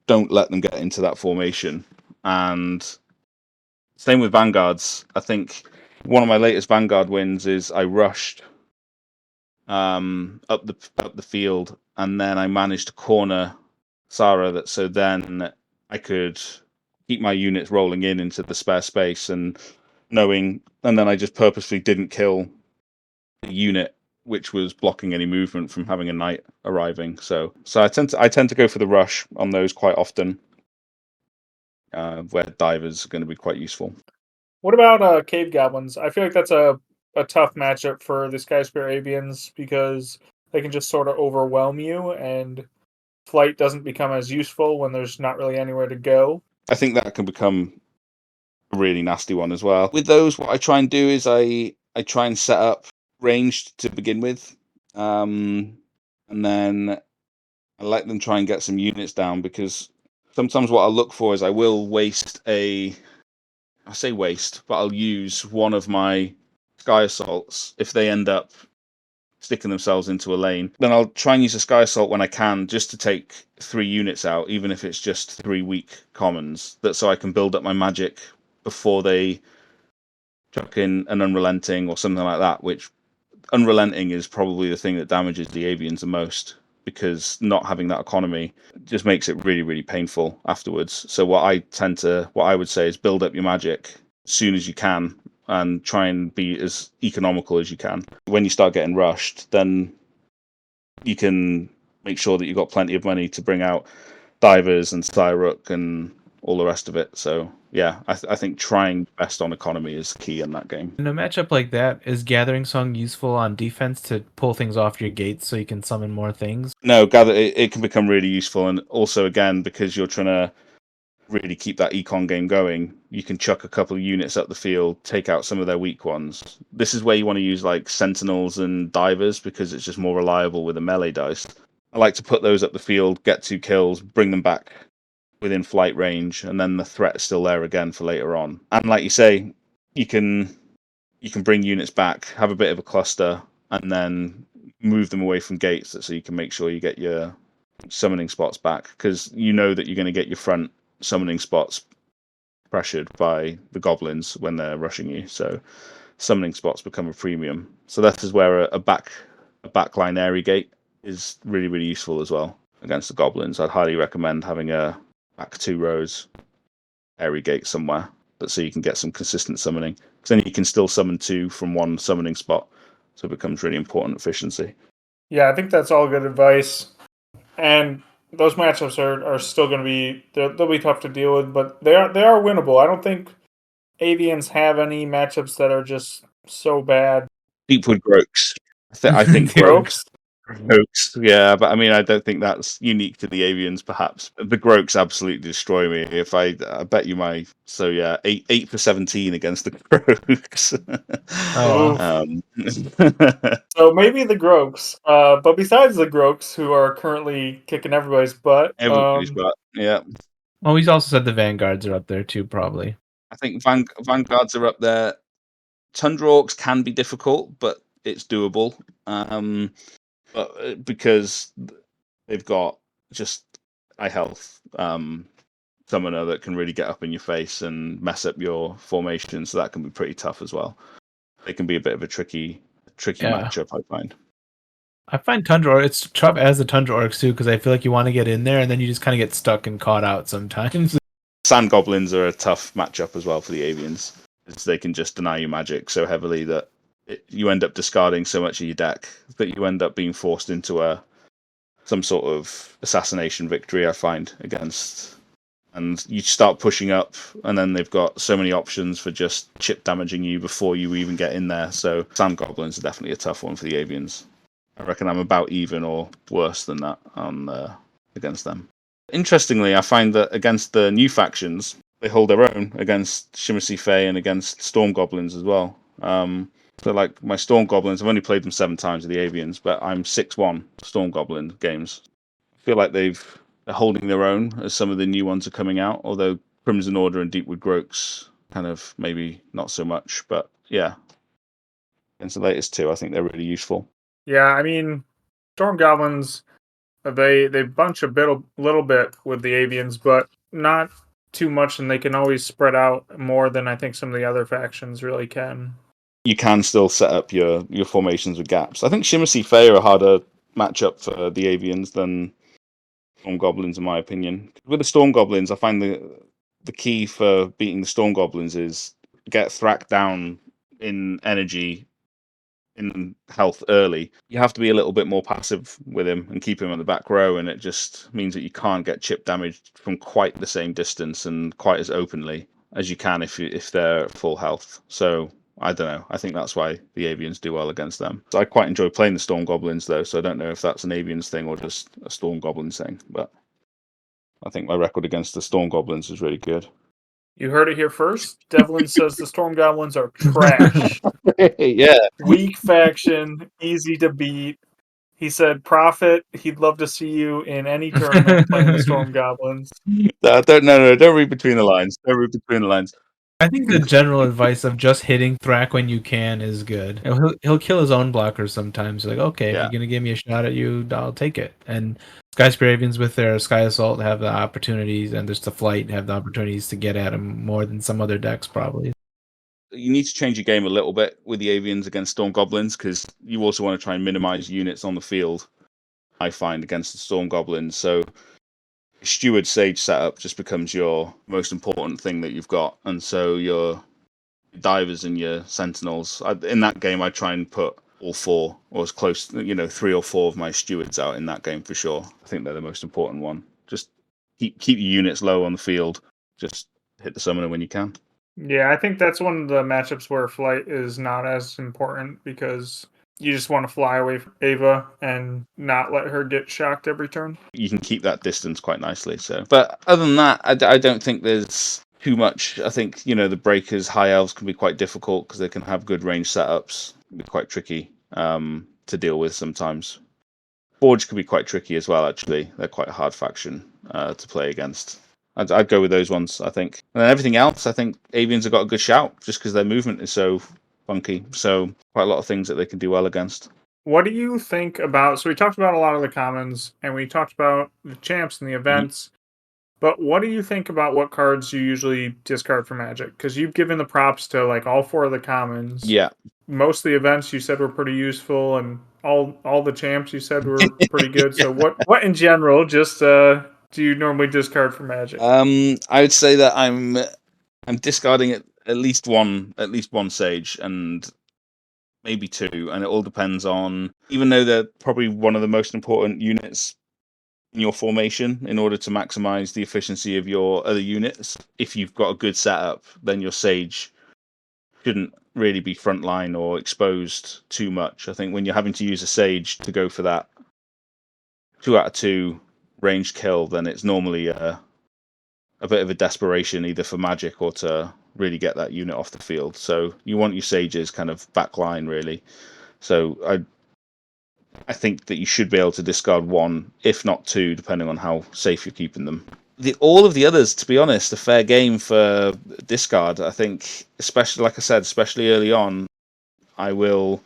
let them get into that formation. And same with Vanguards. I think one of my latest Vanguard wins is I rushed up the field, and then I managed to corner Sarah, that so then I could keep my units rolling into the spare space and knowing, and then I just purposely didn't kill the unit which was blocking any movement from having a knight arriving. So I tend to go for the rush on those quite often, where divers are going to be quite useful. What about cave goblins? I feel like that's a tough matchup for the Skyspear Avians because they can just sort of overwhelm you, and flight doesn't become as useful when there's not really anywhere to go. I think that can become a really nasty one as well. With those, what I try and do is I try and set up ranged to begin with, and then I let them try and get some units down, because sometimes what I'll look for is I will waste I say waste, but I'll use one of my Sky Assaults if they end up sticking themselves into a lane. Then I'll try and use a Sky Assault when I can, just to take 3 units out, even if it's just 3 weak commons, so I can build up my magic before they chuck in an Unrelenting or something like that, which Unrelenting is probably the thing that damages the Avians the most, because not having that economy just makes it really, really painful afterwards. So what I would say is build up your magic as soon as you can and try and be as economical as you can. When you start getting rushed, then you can make sure that you've got plenty of money to bring out divers and Cyrook and all the rest of it. So yeah, I think trying best on economy is key in that game. In a matchup like that, is Gathering Song useful on defense to pull things off your gates so you can summon more things? No, it can become really useful, and also again, because you're trying to really keep that econ game going, you can chuck a couple of units up the field, take out some of their weak ones. This is where you want to use like sentinels and divers, because it's just more reliable with the melee dice. I like to put those up the field, get 2 kills, bring them back within flight range, and then the threat is still there again for later on. And like you say, you can bring units back, have a bit of a cluster, and then move them away from gates, so you can make sure you get your summoning spots back, because you know that you're going to get your front summoning spots pressured by the goblins when they're rushing you. So summoning spots become a premium. So that is where a backline airy gate is really, really useful as well against the goblins. I'd highly recommend having a back 2 rows airy gate somewhere, so you can get some consistent summoning. Because then you can still summon 2 from one summoning spot. So it becomes really important efficiency. Yeah, I think that's all good advice. And those matchups are still going to be they'll be tough to deal with, but they are winnable. I don't think Avians have any matchups that are just so bad. Deepwood Groaks. I think Groaks? Groaks, yeah, but I mean, I don't think that's unique to the Avians. Perhaps the Groaks absolutely destroy me. If I bet you my 8 for 17 against the Groaks. Oh, Um, So maybe the Groaks. But besides the Groaks, who are currently kicking everybody's butt, everybody's got, yeah. well, he's also said the Vanguards are up there too, probably. I think Vanguards are up there. Tundra Orcs can be difficult, but it's doable. But because they've got just high health summoner that can really get up in your face and mess up your formation, so that can be pretty tough as well. It can be a bit of a tricky matchup, I find. I find it's tough as the Tundra Orcs too, because I feel like you want to get in there and then you just kind of get stuck and caught out sometimes. Sand Goblins are a tough matchup as well for the Avians, because they can just deny you magic so heavily that you end up discarding so much of your deck that you end up being forced into some sort of assassination victory, I find, against. And you start pushing up, and then they've got so many options for just chip damaging you before you even get in there. So Sand Goblins are definitely a tough one for the Avians. I reckon I'm about even or worse than that on against them. Interestingly, I find that against the new factions, they hold their own against Shimmersea Fae and against Storm Goblins as well. So like my Storm Goblins, I've only played them 7 times with the Avians, but I'm 6-1 Storm Goblin games. I feel like they're holding their own as some of the new ones are coming out, although Crimson Order and Deepwood Groaks kind of maybe not so much. But yeah, against the latest 2, I think they're really useful. Yeah, I mean, Storm Goblins, they bunch a little bit with the Avians, but not too much, and they can always spread out more than I think some of the other factions really can. You can still set up your formations with gaps. I think Shimmersea Fae are a harder matchup for the Avians than Storm Goblins, in my opinion. With the Storm Goblins, I find the key for beating the Storm Goblins is get Thrak down in energy, in health early. You have to be a little bit more passive with him and keep him on the back row, and it just means that you can't get chip damaged from quite the same distance and quite as openly as you can if they're full health. So I don't know. I think that's why the Avians do well against them. So I quite enjoy playing the Storm Goblins, though, so I don't know if that's an Avians thing or just a Storm Goblins thing, but I think my record against the Storm Goblins is really good. You heard it here first. Devlin says the Storm Goblins are trash. Yeah. Weak faction, easy to beat. He said, Prophet, he'd love to see you in any tournament playing the Storm Goblins. Don't read between the lines. Don't read between the lines. I think the general advice of just hitting Thrak when you can is good. He'll kill his own blockers sometimes. Like, okay, if you're gonna give me a shot at you, I'll take it. And Skyspear Avians with their Sky Assault have the opportunities, and there's the Flight have the opportunities to get at him more than some other decks probably. You need to change your game a little bit with the Avians against Storm Goblins, because you also want to try and minimize units on the field, I find, against the Storm Goblins. So Steward Sage setup just becomes your most important thing that you've got, and so your divers and your sentinels. In that game, I try and put all four, or as close, 3 or 4 of my stewards out in that game for sure. I think they're the most important one. Just keep your units low on the field. Just hit the summoner when you can. Yeah, I think that's one of the matchups where Flight is not as important, because you just want to fly away from Ava and not let her get shocked every turn. You can keep that distance quite nicely. So, but other than that, I don't think there's too much. I think the breakers, high elves can be quite difficult because they can have good range setups. It can be quite tricky to deal with sometimes. Forge can be quite tricky as well. Actually, they're quite a hard faction to play against. I'd go with those ones, I think. And then everything else, I think Avians have got a good shout just because their movement is so funky. So quite a lot of things that they can do well against. What do you think about... So we talked about a lot of the commons, and we talked about the champs and the events. But what do you think about what cards you usually discard for Magic? Because you've given the props to all 4 of the commons. Yeah. Most of the events you said were pretty useful, and all the champs you said were pretty good. So what in general just do you normally discard for Magic? I would say that I'm discarding at least one Sage and maybe 2, and it all depends on, even though they're probably one of the most important units in your formation in order to maximize the efficiency of your other units. If you've got a good setup, then your Sage shouldn't really be frontline or exposed too much. I think when you're having to use a Sage to go for that 2 out of 2 range kill, then it's normally a bit of a desperation either for Magic or to really get that unit off the field. So you want your Sages kind of backline really. So I think that you should be able to discard 1, if not 2, depending on how safe you're keeping them. All of the others, to be honest, a fair game for discard. I think, especially, like I said, especially early on, I will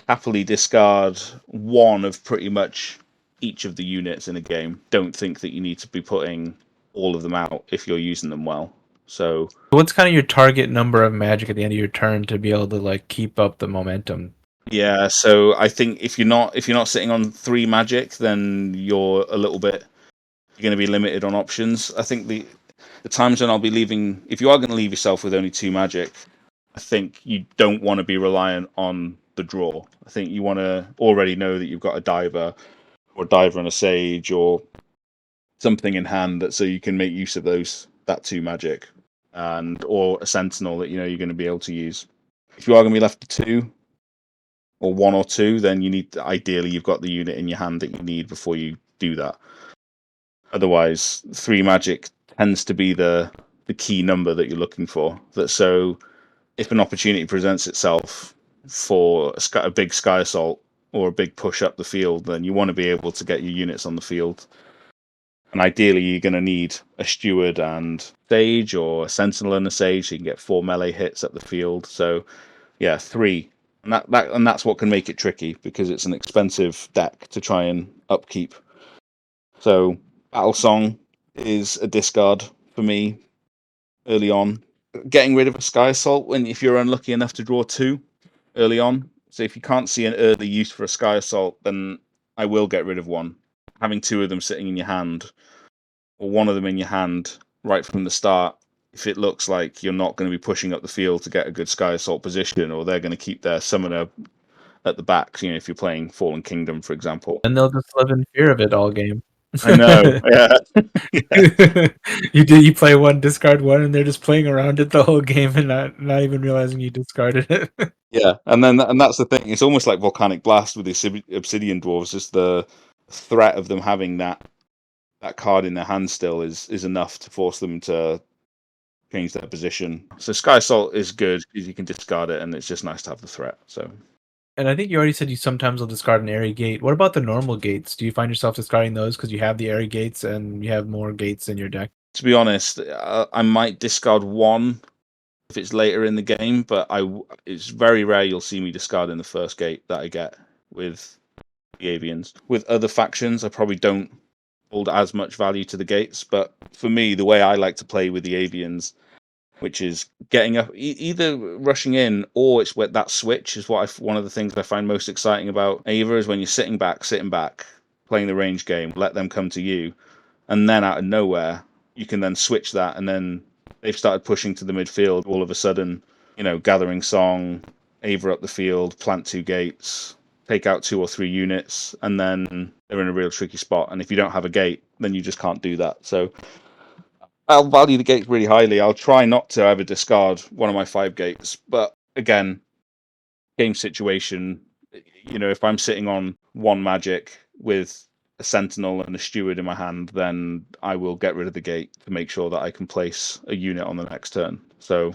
happily discard 1 of pretty much each of the units in a game. Don't think that you need to be putting all of them out if you're using them well. So what's kind of your target number of Magic at the end of your turn to be able to keep up the momentum? Yeah, so I think if you're not sitting on 3 Magic, then you're going to be limited on options. I think the times when I'll be leaving, if you are going to leave yourself with only 2 Magic, I think you don't want to be reliant on the draw. I think you want to already know that you've got a diver and a Sage or something in hand so you can make use of that 2 Magic, or a Sentinel that you're going to be able to use. If you are going to be left to 2 or 1 or 2, then ideally you've got the unit in your hand that you need before you do that. Otherwise, 3 Magic tends to be the key number that you're looking for. So if an opportunity presents itself for a big Sky Assault or a big push up the field, then you want to be able to get your units on the field. And ideally, you're going to need a Steward and Sage, or a Sentinel and a Sage, so you can get 4 melee hits up the field. So, yeah, 3. And that's what can make it tricky, because it's an expensive deck to try and upkeep. So Battle Song is a discard for me early on. Getting rid of a Sky Assault if you're unlucky enough to draw 2 early on. So if you can't see an early use for a Sky Assault, then I will get rid of 1. having two of them sitting in your hand, or one of them in your hand right from the start, if it looks like you're not going to be pushing up the field to get a good Sky Assault position, or they're going to keep their summoner at the back, if you're playing Fallen Kingdom, for example. And they'll just live in fear of it all game. I know, yeah. You play one, discard one, and they're just playing around it the whole game and not even realizing you discarded it. Yeah, and that's the thing. It's almost like Volcanic Blast with the Obsidian Dwarves. Just the threat of them having that card in their hand still is enough to force them to change their position. So Sky Assault is good because you can discard it, and it's just nice to have the threat. So. And I think you already said you sometimes will discard an airy gate. What about the normal gates? Do you find yourself discarding those because you have the airy gates and you have more gates in your deck? To be honest, I might discard one if it's later in the game, but it's very rare you'll see me discarding the first gate that I get with the Avians. With other factions, I probably don't hold as much value to the gates, but for me, the way I like to play with the Avians, which is getting up, either rushing in or it's where that switch is one of the things I find most exciting about Ava is when you're sitting back, playing the range game, let them come to you, and then out of nowhere, you can then switch that, and then they've started pushing to the midfield all of a sudden, gathering song, Ava up the field, plant two gates, take out 2 or 3 units, and then they're in a real tricky spot. And if you don't have a gate, then you just can't do that. So I'll value the gates really highly. I'll try not to ever discard one of my 5 gates. But again, game situation, if I'm sitting on 1 magic with a sentinel and a steward in my hand, then I will get rid of the gate to make sure that I can place a unit on the next turn. So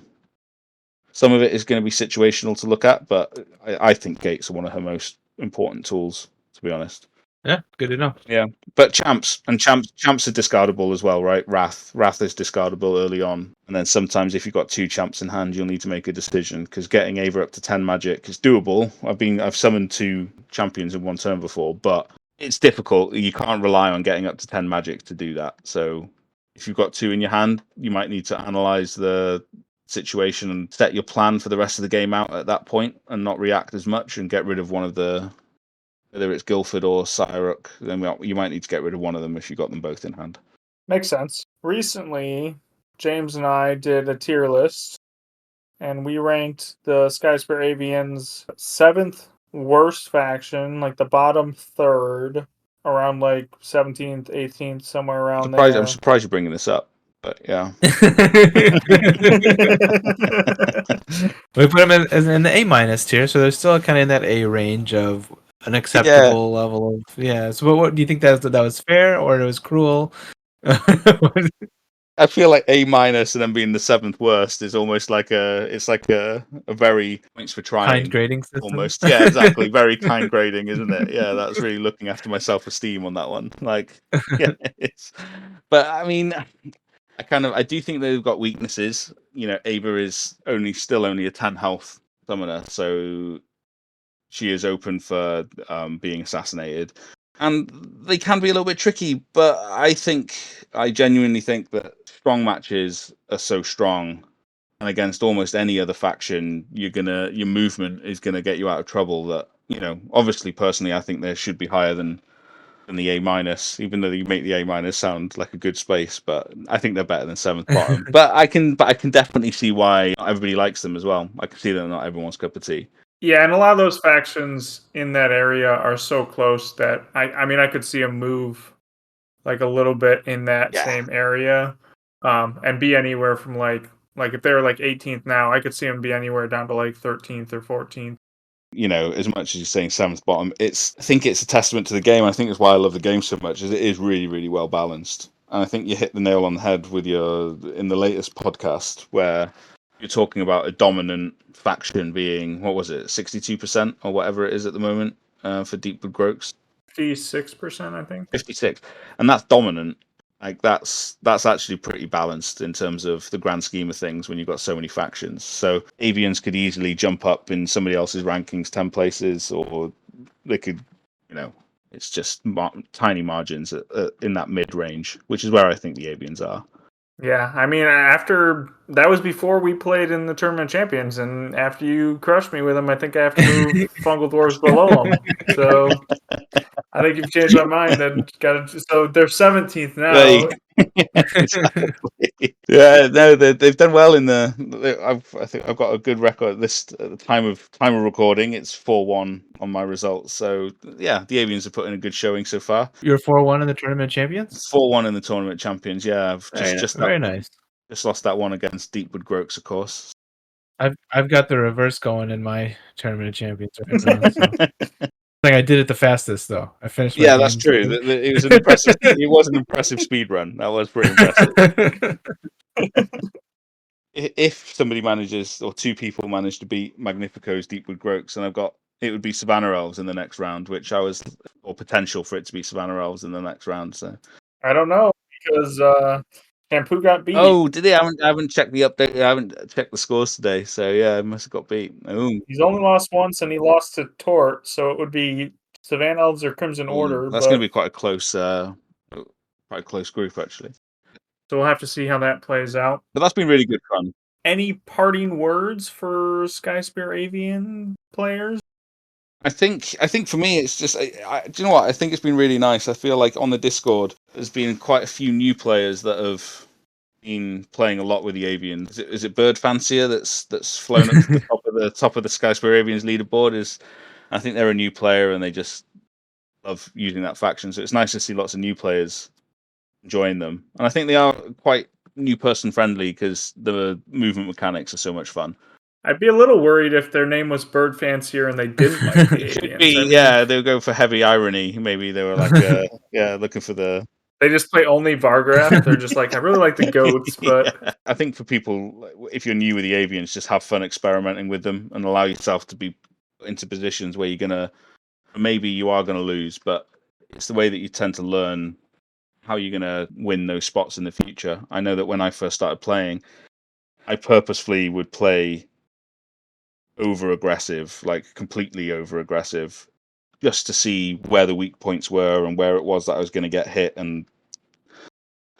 some of it is going to be situational to look at, but I think gates are one of her most important tools, to be honest. Yeah, good to know. Yeah, but champs are discardable as well, right? Wrath is discardable early on, and then sometimes if you've got 2 champs in hand, you'll need to make a decision because getting Ava up to 10 magic is doable. I've summoned 2 champions in 1 turn before, but it's difficult. You can't rely on getting up to 10 magic to do that. So if you've got 2 in your hand, you might need to analyze the situation and set your plan for the rest of the game out at that point and not react as much and get rid of one of the, whether it's Guildford or Cyruk, then you might need to get rid of one of them if you've got them both in hand. Makes sense. Recently, James and I did a tier list, and we ranked the Skyspear Avians 7th worst faction, like the bottom third, around like 17th, 18th, somewhere around there. I'm surprised you're bringing this up, but yeah. We put them in the A- tier, so they're still kind of in that A range of an acceptable level of So what do you think that was fair or it was cruel? I feel like A- and then being the 7th worst is almost like a very thanks for trying kind grading system. Almost, yeah, exactly. Very kind grading, isn't it? Yeah, that's really looking after my self-esteem on that one. Like, yeah, but I mean, I do think they've got weaknesses. Ava is still only a 10 health summoner, so she is open for being assassinated. And they can be a little bit tricky, but I genuinely think that strong matches are so strong, and against almost any other faction, your movement is gonna get you out of trouble. That obviously, personally, I think they should be higher than the A-, even though you make the A- sound like a good space, but I think they're better than 7th bottom. but I can definitely see why not everybody likes them as well. I can see that not everyone's cup of tea. Yeah, and a lot of those factions in that area are so close that I could see them move like a little bit in that same area, and be anywhere from like if they're like 18th now, I could see them be anywhere down to like 13th or 14th. As much as you're saying 7th bottom, I think it's a testament to the game. I think it's why I love the game so much, is it is really, really well balanced. And I think you hit the nail on the head with in the latest podcast where you're talking about a dominant faction being, what was it, 62% or whatever it is at the moment for Deepwood Groaks? 56%, I think. 56, and that's dominant. Like that's actually pretty balanced in terms of the grand scheme of things when you've got so many factions. So Avians could easily jump up in somebody else's rankings 10 places, or they could, it's just tiny margins in that mid range, which is where I think the Avians are. Yeah, after that was before we played in the Tournament of Champions, and after you crushed me with them, I think I have to move Fungal Dwarves below them. So I think you've changed my mind. Then so they're 17th now. There you Exactly. Yeah, no, they've done well in the. I think I've got a good record. This at the time of recording, it's 4-1 on my results. So yeah, the Avians have put in a good showing so far. You're 4-1 in the tournament champions. 4-1 in the tournament champions. Yeah, I've Very nice. Just lost that one against Deepwood Groaks, of course. I've got the reverse going in my tournament of champions right now. So. I did it the fastest though. I finished. Yeah, that's true. It was an impressive. It was an impressive speed run. That was pretty impressive. If somebody manages, or two people manage to beat Magnifico's Deepwood Groaks, and it would be Savannah Elves in the next round, or potential for it to be Savannah Elves in the next round. So I don't know because Shampoo got beat. Oh, did he? I haven't checked the update. I haven't checked the scores today. So yeah, I must have got beat. Ooh. He's only lost once, and he lost to Tort, so it would be Savannah Elves or Crimson Order. That's going to be quite a close group actually. So we'll have to see how that plays out. But that's been really good fun. Any parting words for Skyspear Avian players? I think for me, it's just. Do you know what? I think it's been really nice. I feel like on the Discord, there's been quite a few new players that have been playing a lot with the Avians. Is it Bird Fancier that's flown up to the top of the Skyspear Avians leaderboard? I think they're a new player and they just love using that faction. So it's nice to see lots of new players join them, and I think they are quite new person friendly because the movement mechanics are so much fun. I'd be a little worried if their name was Bird Fancier and they didn't like the Avians. Yeah, they'll go for heavy irony. Maybe they were like, looking for the. They just play only Vargraph. They're just like, I really like the goats, but Yeah. I think for people, if you're new with the Avians, just have fun experimenting with them and allow yourself to be put into positions where maybe you are gonna lose, but it's the way that you tend to learn how you're gonna win those spots in the future. I know that when I first started playing, I purposefully would play over aggressive, like completely over aggressive, just to see where the weak points were and where it was that I was going to get hit. And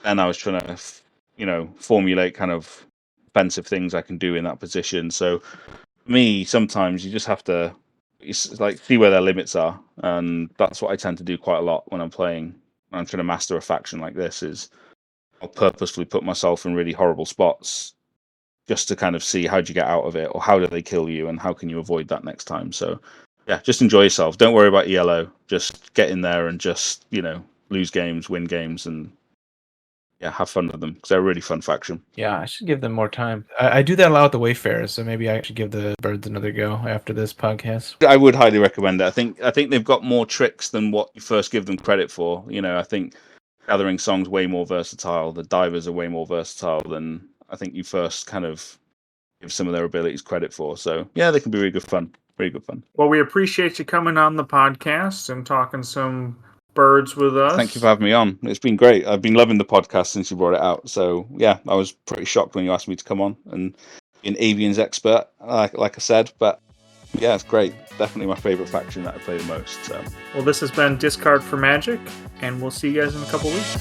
then I was trying to, formulate kind of offensive things I can do in that position. So for me, sometimes you just have to see where their limits are. And that's what I tend to do quite a lot when I'm playing. When I'm trying to master a faction like this is I'll purposefully put myself in really horrible spots just to kind of see how do you get out of it, or how do they kill you, and how can you avoid that next time. So, yeah, just enjoy yourself. Don't worry about ELO. Just get in there and just, lose games, win games, and have fun with them because they're a really fun faction. Yeah, I should give them more time. I do that a lot with the Wayfarers, so maybe I should give the Birds another go after this podcast. I would highly recommend it. I think they've got more tricks than what you first give them credit for. I think Gathering Song's way more versatile. The Divers are way more versatile than I think you first kind of give some of their abilities credit for. So yeah, they can be really good fun. Really good fun. Well, we appreciate you coming on the podcast and talking some birds with us. Thank you for having me on. It's been great. I've been loving the podcast since you brought it out. So yeah, I was pretty shocked when you asked me to come on and be an Avians expert, like I said. But yeah, it's great. Definitely my favorite faction that I play the most. So. Well, this has been Discard for Magic, and we'll see you guys in a couple weeks.